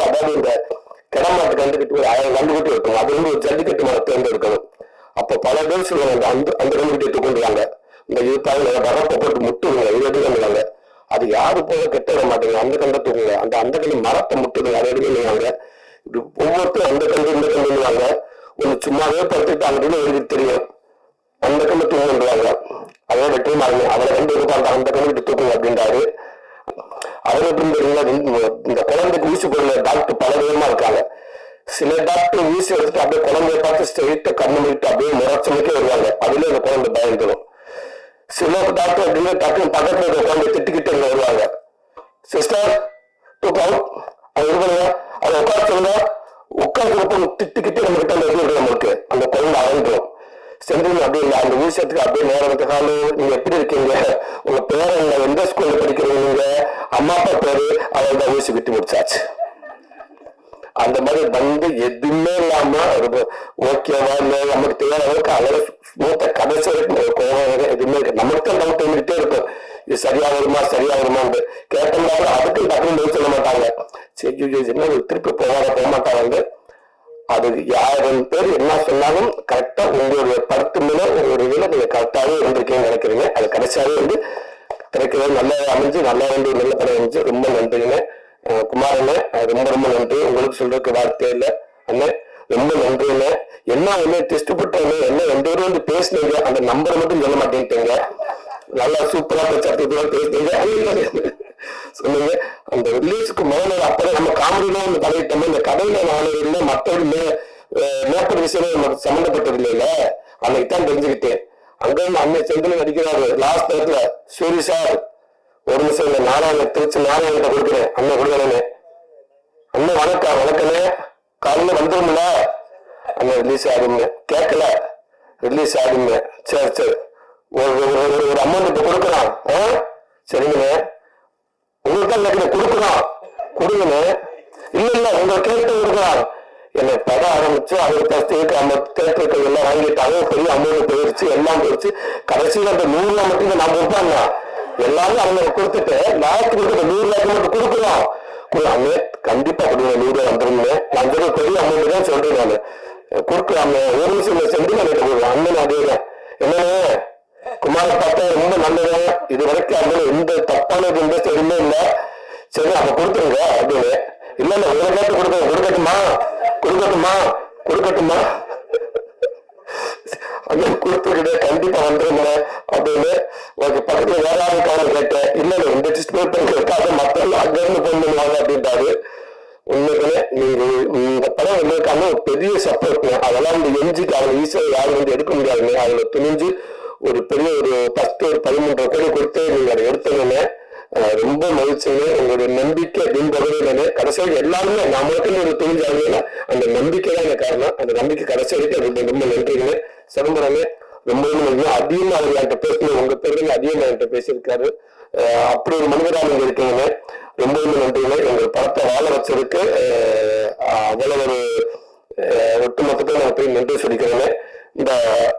அதாவது இந்த கிடமாட்டு கண்டுகிட்டு 1000 கண்டுகிட்டு இருக்கும். அது வந்து ஒரு ஜல்லிக்கட்டு மரம் தேர்ந்தெடுக்கணும். அப்ப பல பேர் சொல்லுவாங்க அந்த அந்த கண்டுகிட்டு தூக்குறாங்க. இந்த இதுக்காக வரப்ப போட்டு முட்டுங்க எடுக்கணுங்க. அது யாரு போக கெட்ட விட மாட்டேங்க. அந்த கண்டை தூக்குங்க. அந்த கண்டு மரத்தை முட்டுதுங்க. அதை எடுக்கணுவாங்க. இப்படி ஒவ்வொருத்தரும் அந்த கண்டு இந்த கண்டுவாங்க. ஒண்ணு சும்மாவே படுத்துட்டாங்கன்னு உங்களுக்கு தெரியும். அந்த கண்டு தூங்குவாங்க. அதே வெற்றி மாறுங்க. அவரை கண்டு இருக்கும் அந்த கண்டு தூக்குங்க அப்படின்றாரு. அவர் எப்படி தெரியுங்களா, இந்த குழந்தைக்கு ஊசி போடல டாக்டர் பல விதமா இருக்காங்க. சில டாக்டர் ஊசி எடுத்துட்டு அப்படியே குழந்தைய பார்த்து ஸ்ட்ரெயிட்டா கண்ணு முடிட்டு அப்படியே முறைச்சமைக்கே வருவாங்க. அதுல இந்த குழந்தை பயந்துடும். சில டாக்டர் அப்படின்னா டக்குனு பக்கத்துல இருக்க குழந்தை திட்டுக்கிட்டு வருவாங்க. சிஸ்டர் தூக்கம் அது இருக்குங்க, அதை உட்கார சொல்லுங்க. உட்காந்து திட்டுக்கிட்டு நம்ம கிட்ட அந்த நம்மளுக்கு அந்த குழந்தை அகன்றும் சென்றுங்க. அப்படி இல்லை அந்த விஷயத்துக்கு அப்படியே நேரம் நீங்க எப்படி இருக்கீங்க, உங்க பேர் என்ன, எந்த ஸ்கூல்ல படிக்கிறீங்க, நீங்க அம்மா அப்பா பேரு, அவள் தான் ஊசி விட்டு முடிச்சாச்சு. அந்த மாதிரி வந்து எதுவுமே இல்லாம ஓகேவா இல்லை நமக்கு தேவையான அளவுக்கு அளவு மூத்த கடைசி வரைக்கும் எதுவுமே இருக்கு. நமக்கு டவுட் வந்துகிட்டே இருக்கும். இது சரியா வருமான்னு கேட்டோம்னாலும் அதுக்கு டக்குனு சொல்ல மாட்டாங்க. சரி என்ன திருப்பி போக மாட்டாங்க. அது 1000 பேர் என்ன சொன்னாலும் கரெக்டா உங்களுடைய படத்து மேல உங்களுடைய இதுல நீங்க கரெக்டாவே இருந்திருக்கீங்கன்னு நினைக்கிறீங்க. அது கடைசியாவே வந்து திரைக்கிறது நல்லா அமைஞ்சு நல்லா வந்து நல்ல படம் அமைஞ்சு ரொம்ப நன்றிங்க. குமாரண்ணே ரொம்ப ரொம்ப நன்றி. உங்களுக்கு சொல்றதுக்கு வார்த்தை இல்லை அண்ணே, ரொம்ப நன்றிங்க. என்ன ஒண்ணு டெஸ்ட் போட்டவங்க என்ன 2 பேரும் வந்து பேசினீங்க, அந்த நம்பரை மட்டும் சொல்ல மாட்டேங்கிட்டீங்க. நல்லா சூப்பரா பேசுனீங்க சொன்னீங்க. அந்த ரிலீஸுக்கு முதல்ல அப்பதான் நம்ம காமெடியில வந்து தலையிட்டோம். இந்த கதையில நானே மற்றவங்க மேற்பட்ட விஷயம் நமக்கு சம்மந்தப்பட்டது இல்லைல்ல, அன்னைக்கு தான் தெரிஞ்சுக்கிட்டேன். அங்க அண்ணன் செந்தில் நடிக்கிறாரு லாஸ்ட் நேரத்துல சூரி சார் ஒரு நிமிஷம் இந்த நாராயண திருச்சி நாராயணத்தை கொடுக்குறேன் அண்ணன் கொடுக்குறேன்னு. அண்ணன் வணக்கமே காலையில வந்துரும்ல அண்ணன் ரிலீஸ் ஆகுங்க கேட்கல ரிலீஸ் ஆகுங்க. சரி ஒரு அமௌண்ட் இப்ப கொடுக்குறான். சரிங்கண்ணே உங்களுக்கு தான் கொடுக்குறான் கொடுங்கண்ணே. இல்ல உங்களை கேட்டு கொடுக்குறான். என்னை பட ஆரம்பிச்சு அவர் தேட்டருக்கு எல்லாம் வாங்கிட்டாங்க. பெரிய அமௌண்ட் போயிடுச்சு, எல்லாம் போயிடுச்சு. கடைசியில் அந்த 100 ரூபா மட்டும் நான் கொடுப்பாங்க. எல்லாரும் அவங்க கொடுத்துட்டு லாஸ்ட் கொடுத்து 100 ரூபாய்க்கு மட்டும் கொடுக்குறோம். அண்ணே கண்டிப்பா கொடுங்க 100 ரூபாய் வந்துருங்க. நான் பெரிய அமௌண்ட் தான் சொல்றேன். நான் கொடுக்குறாங்க ஒரு நிமிஷம் சென்று நான் கொடுக்குறேன். அண்ணன் அதே என்னன்னு குமார பார்த்தா ரொம்ப நல்லது. இது வரைக்கும் அதுல எந்த தப்பான இன்ட்ரெஸ்ட் எதுவுமே இல்லை. சரி அப்ப கொடுத்துருங்க அப்படின்னு. இல்ல உங்களை கேட்டு கொடுக்கட்டுமா அப்படின்னு கொடுத்துக்கிட்டு கண்டிப்பா வந்துருங்க அப்படின்னு. ஓகே பக்கத்துல வேற யாருக்காவது கேட்டேன். இல்ல இந்த டிஸ்ட்ரிபியூட்டர் இருக்காது மத்தவங்க அங்க இருந்து போன் பண்ணுவாங்க அப்படின்ட்டாரு. உண்மைக்குமே நீங்க இந்த படம் எங்களுக்கான ஒரு பெரிய சப்போர்ட். அதெல்லாம் இந்த எஞ்சிக்கு அவங்க ஈஸியா யாரும் வந்து எடுக்க முடியாதுங்க. அதுல துணிஞ்சு ஒரு பெரிய ஒரு 10 ஒரு 13 கோடி கொடுத்து நீங்க அதை எடுத்தீங்கன்னு ரொம்ப மகிழ்ச்சிங்க. உங்களுடைய நம்பிக்கை அப்படின்னு கடைசியாக எல்லாருமே நம்மளுக்கு ஒரு துணிஞ்சாங்க. அந்த நம்பிக்கை தான் எனக்கு காரணம். அந்த நம்பிக்கை கடைசி வரைக்கும் ரொம்ப நன்றிங்க. சிதம்பரமே ரொம்ப ரொம்ப அதிகமா அவர் என்கிட்ட பேசணும். உங்க பேருங்க அதிகமா என்கிட்ட பேசியிருக்காரு. அப்படி ஒரு மனிதராக நீங்க இருக்கீங்க. ரொம்ப ரொம்ப நன்றிங்க. எங்க படத்தை வாழ வச்சதுக்கு அவ்வளவு ஒரு ஒட்டுமொத்தத்தை நான் போய் நன்றி சொல்லிக்கிறேங்க. இந்த